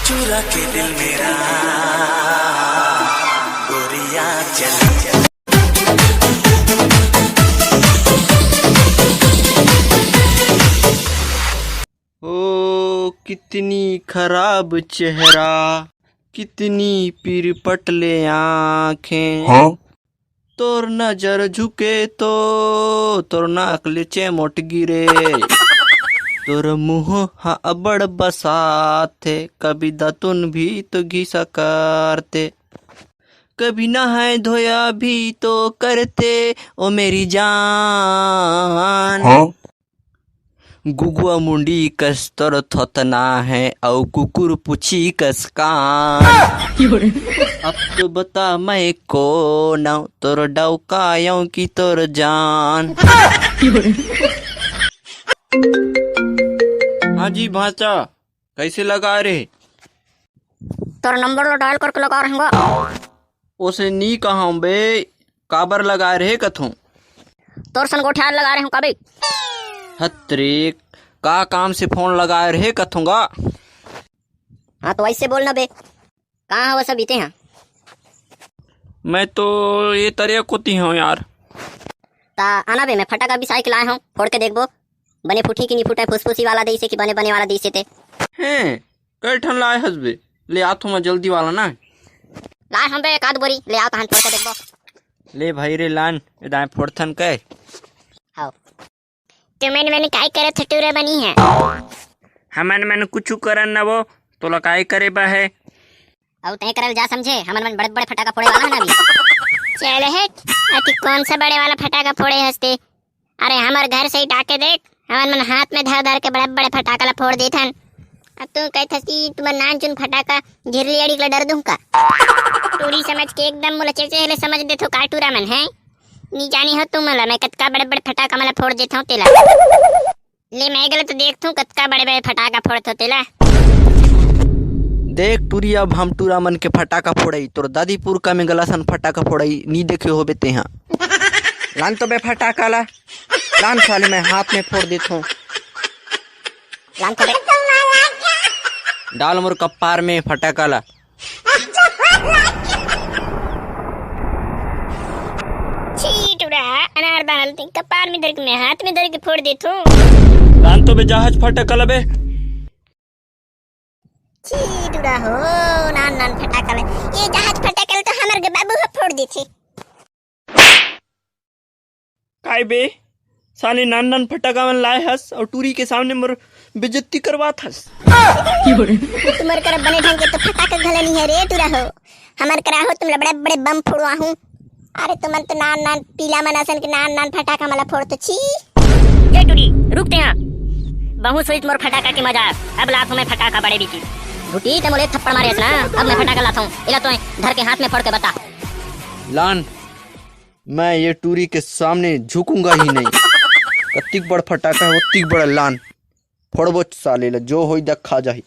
चुरा के दिल मेरा गोरिया चली। ओ कितनी खराब चेहरा, कितनी पीर पटले आँखें। हाँ? तोर नजर झुके तो तोर नाक लीचे मोट गिरे। तोर मुँह हाँ अबड़ बसाते, कभी दातुन भी तो घिसा करते। कभी नहाए धोया भी तो करते ओ मेरी जान। हाँ? गुगुआ मुंडी कस तोर थोतना है औ कुकुर पुछी कस कान। अब तो बता मैं कौन हूँ, तोर डौकायों की तोर जान। हाँ जी भाचा, कैसे लगा रे? तोर नंबर लो डायल करके लगा रहेंगे। उसे नी कहा बे, काबर लगा रहे कथों? तोर सन गोठियार लगा रहे हूँ कभी। हत्रे का काम से फोन लगा रहे कथूंगा। हाँ तो ऐसे बोलना बे, कहाँ वो सब बीते हैं? मैं तो ये तरिया कोती हूँ यार। ता आना बे, मैं फटाका भी साइकिल आया हूँ, फोड़ के देखबो बने फूटी की नहीं फूटे, फुसफुसी वाला दी से कि बने बने वाला दी से ते। हैं कई ठन लाए हसबे, ले आ मैं जल्दी वाला ना। लाए हम बे एक आध बोरी, ले आओ तहन फोड़ के देखबो। ले भाई रे लान दाएं फोड़थन के। हाँ तो मैंने काय करे थटूरे बनी है। हमन मन कुछ करन न वो तो लकाई करे बा है। अब तय करल जा समझे, हमन मन बड़े बड़े फटाका फोड़े वाला है ना अभी। चल है अति कौन सा बड़े वाला फटाका फोड़े हंसते। अरे हमार घर से ही टाके देख, हमन मन हाथ में धर धर के बड़े बड़े फटाका ला फोड़ देथन। अब तू कहत हसी तुम नान चुन फटाका झिरली अड़ी ला डर दूं का? टूरी समझ के एकदम मोला चेचे समझ देथो काटूरा मन है। नी जानी हो तुम मला मैं कतका बड़े बड़े फटाका मला फोड़ देता हूँ तेला। ले मैं गलत देखथूं कतका बड़े बड़े फटाका फोड़त हो तेला। देख टूरी, अब हम टूरा मन के फटाका फोड़ई, तोर दादीपुर का में गलासन फटाका फोड़ई नी देखे होबे ते यहाँ। लान तो बे फटाका ला, लान साले मैं हाथ में फोड़ देता हूँ। लान तो बे डाल मोर कपार में फटाका ला। टूरा अनार बानल तीन कपार में धर के मैं हाथ में धर के फोड़ देथूं। लान तो बे जहाज फटाका ला बे। टूरा हो नान नान फटाका ले, ये जहाज फटाका तो हमर के बाबू फोड़ देथे। काय बे साले नान नान फटाका मन लाए हस और टूरी के सामने मोर बेइज्जती करवात हस। तुम्हारे कर बने ढंग के तो फटाका घला नहीं है रे टूरा हो। हमर करा हो तुम बड़े बड़े बम फोड़वा हूं। अरे तुमन तो नान नान पीला मनासन के नान नान फटाका मला फोड़ तो छी। ये टूरी रुकते हैं, बहुत सोच मोर फटाका की मजा। अब लात में फटाका बड़े बीती घुटी ते मोले थप्पड़ मारे ना। अब मैं फटाका लाता हूं, इला तो धर के हाथ में फोड़ के बता। लान मैं ये टूरी के सामने झुकूंगा ही नहीं। कत्तिक बड़ फटाका है उत्तिक बड़ा लान फोड़बो साले ला, जो होई देख खा जाही।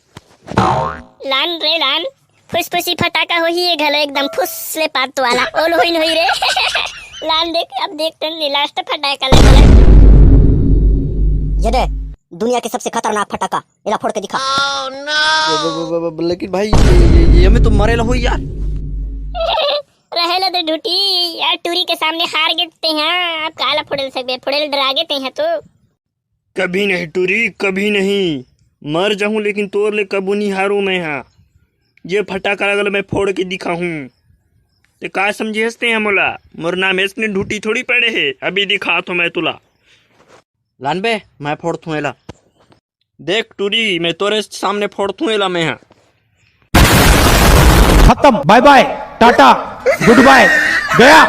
लान रे लान फुसफुसी फटाका हो ही ये घलो एकदम फुसले पात वाला ओल होई नहीं रे। लान देख अब देख तन लास्ट फटाका ले ये दे दुनिया के सबसे खतरनाक फटाका, इला फोड़ के दिखा। लेकिन भाई ये हमें तो मरेला हो यार। रहेला तो ढूटी यार, टूरी के सामने हार गेते हैं। अब काला फोड़ल सकबे, फोड़ल डरा गेते हैं तो। कभी नहीं टूरी, कभी नहीं मर जाऊं लेकिन तोर ले कबू नहीं हारू मैं। यहाँ ये फटाका लगल मैं फोड़ के दिखा हूँ ते का समझे हंसते हैं मोला। मोर नाम इसने ढूटी थोड़ी पड़े है, अभी दिखा तो मैं तुला। लान बे मैं फोड़तू एला, देख टूरी मैं तोरे सामने फोड़तू एला मैं। यहाँ खत्म, bye bye tata goodbye गया।